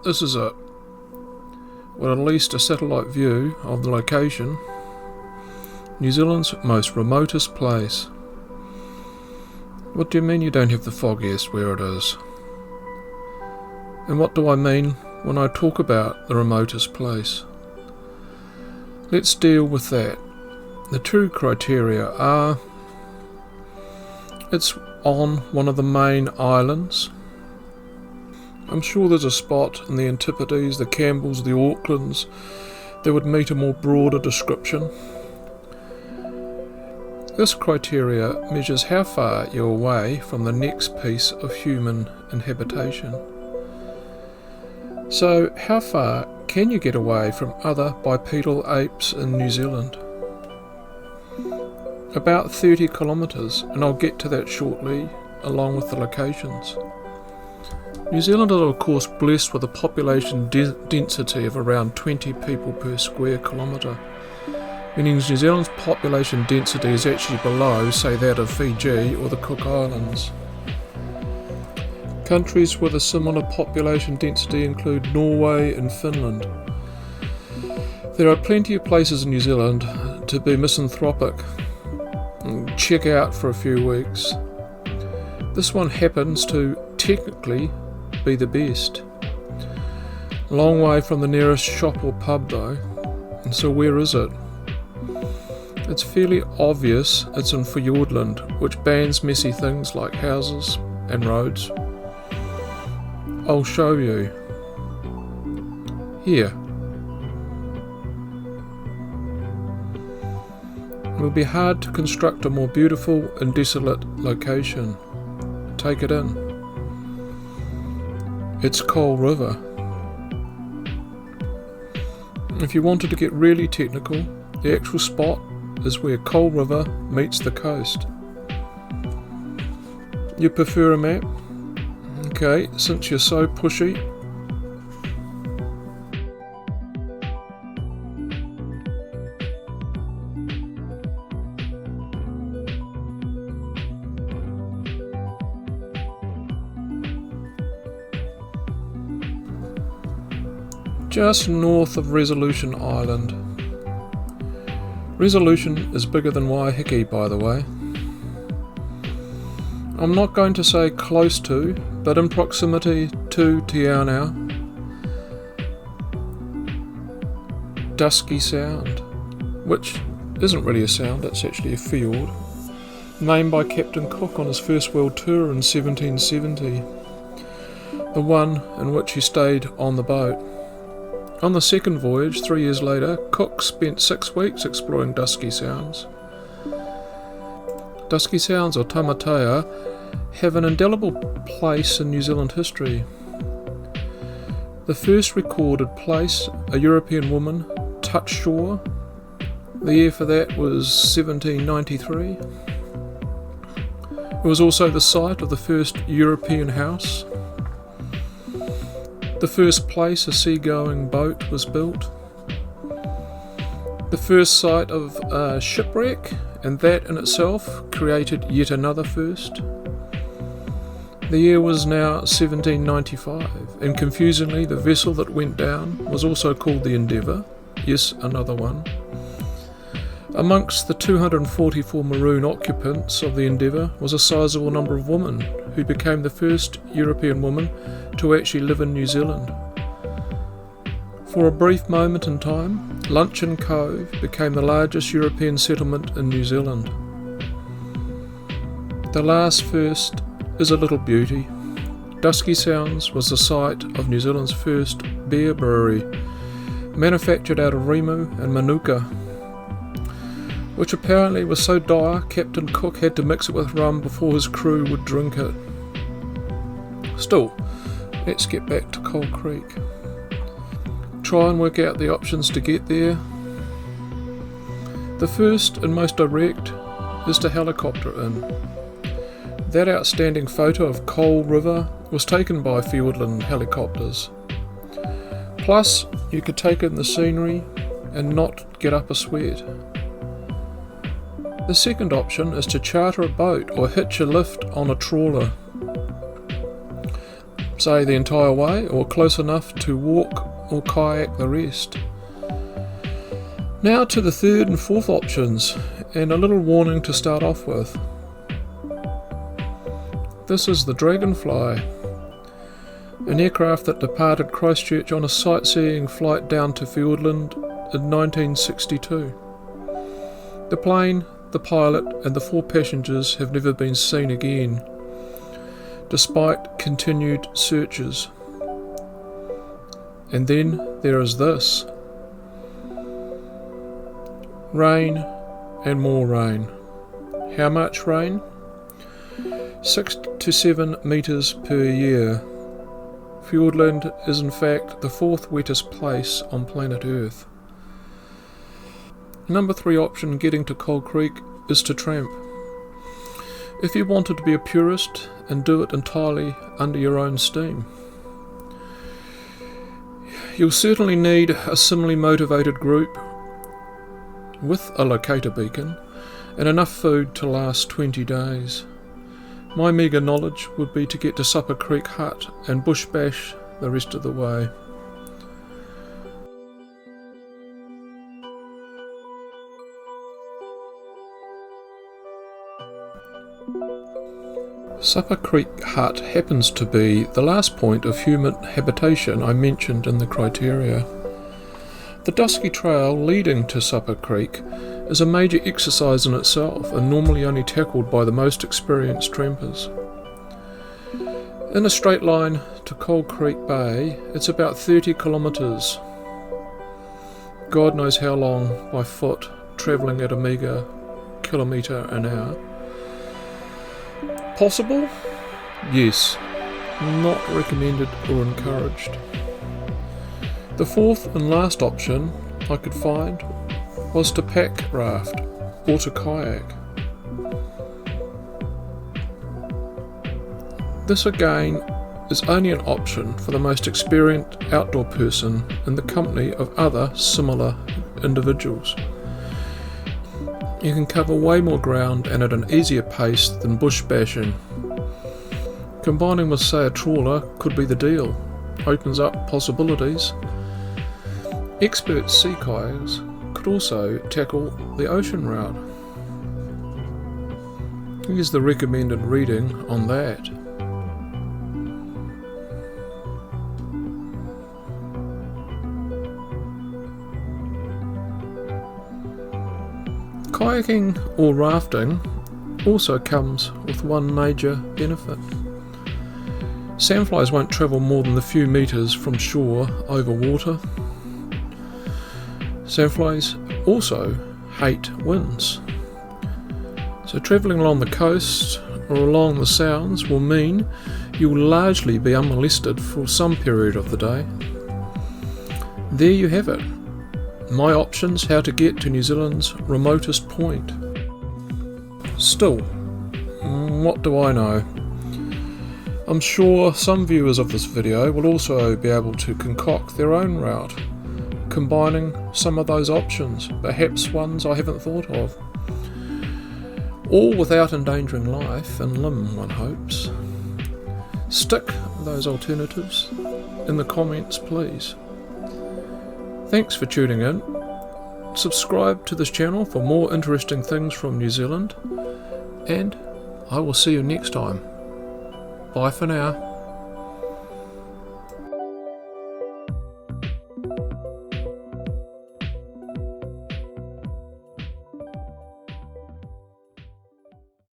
This is it. With at least a satellite view of the location. New Zealand's most remotest place. What do you mean you don't have the foggiest where it is? And what do I mean when I talk about the remotest place? Let's deal with that. The two criteria are: it's on one of the main islands. I'm sure there's a spot in the Antipodes, the Campbells, the Aucklands that would meet a more broader description. This criteria measures how far you're away from the next piece of human inhabitation. So, how far can you get away from other bipedal apes in New Zealand? About 30 kilometres, and I'll get to that shortly, along with the locations. New Zealand is of course blessed with a population density of around 20 people per square kilometre, meaning New Zealand's population density is actually below, say, that of Fiji or the Cook Islands. Countries with a similar population density include Norway and Finland. There are plenty of places in New Zealand to be misanthropic and check out for a few weeks. This one happens to technically be the best. A long way from the nearest shop or pub though, and so where is it? It's fairly obvious it's in Fiordland, which bans messy things like houses and roads. I'll show you. Here. It will be hard to construct a more beautiful and desolate location. Take it in. It's Coal River. If you wanted to get really technical, the actual spot is where Coal River meets the coast. You prefer a map? Okay, since you're so pushy. Just north of Resolution Island. Resolution is bigger than Waiheke, by the way. I'm not going to say close to, but in proximity to Te Anau. Dusky Sound, which isn't really a sound, it's actually a fjord, named by Captain Cook on his first world tour in 1770, the one in which he stayed on the boat. On the second voyage, 3 years later, Cook spent 6 weeks exploring Dusky Sounds. Dusky Sounds, or Tamatea, have an indelible place in New Zealand history. The first recorded place a European woman touched shore, the year for that was 1793. It was also the site of the first European house. The first place a seagoing boat was built. The first site of a shipwreck, and that in itself created yet another first. The year was now 1795, and confusingly the vessel that went down was also called the Endeavour, yes, another one. Amongst the 244 maroon occupants of the Endeavour was a sizable number of women, who became the first European woman to actually live in New Zealand. For a brief moment in time, Luncheon Cove became the largest European settlement in New Zealand. The last first is a little beauty. Dusky Sounds was the site of New Zealand's first beer brewery, manufactured out of Rimu and Manuka, which apparently was so dire Captain Cook had to mix it with rum before his crew would drink it. Still, let's get back to Coal Creek. Try and work out the options to get there. The first and most direct is to helicopter in. That outstanding photo of Coal River was taken by Fiordland helicopters. Plus, you could take in the scenery and not get up a sweat. The second option is to charter a boat or hitch a lift on a trawler. say the entire way, or close enough to walk or kayak the rest. Now to the third and fourth options, and a little warning to start off with. This is the Dragonfly, an aircraft that departed Christchurch on a sightseeing flight down to Fiordland in 1962. The plane, the pilot and the 4 passengers have never been seen again, despite continued searches. And then there is this. Rain and more rain. How much rain? 6 to 7 metres per year. Fiordland is in fact the 4th wettest place on planet Earth. Number 3 option, getting to Cold Creek, is to tramp. If you wanted to be a purist and do it entirely under your own steam. You'll certainly need a similarly motivated group with a locator beacon and enough food to last 20 days. My meagre knowledge would be to get to Supper Creek Hut and bush bash the rest of the way. Supper Creek Hut happens to be the last point of human habitation I mentioned in the criteria. The dusky trail leading to Supper Creek is a major exercise in itself and normally only tackled by the most experienced trampers. In a straight line to Cold Creek Bay, it's about 30 kilometres. God knows how long by foot, travelling at a meagre kilometre an hour. Possible? Yes. Not recommended or encouraged. The 4th and last option I could find was to pack raft or to kayak. This again is only an option for the most experienced outdoor person in the company of other similar individuals. You can cover way more ground and at an easier pace than bush bashing. Combining with, say, a trawler could be the deal. Opens up possibilities. Expert sea kayakers could also tackle the ocean route. Here's the recommended reading on that. Kayaking or rafting also comes with one major benefit. Sandflies won't travel more than a few metres from shore over water. Sandflies also hate winds. So travelling along the coast or along the sounds will mean you'll largely be unmolested for some period of the day. There you have it. My options how to get to New Zealand's remotest point. Still, what do I know? I'm sure some viewers of this video will also be able to concoct their own route, combining some of those options, perhaps ones I haven't thought of. All without endangering life and limb, one hopes. Stick those alternatives in the comments, please. Thanks for tuning in. Subscribe to this channel for more interesting things from New Zealand, and I will see you next time. Bye for now.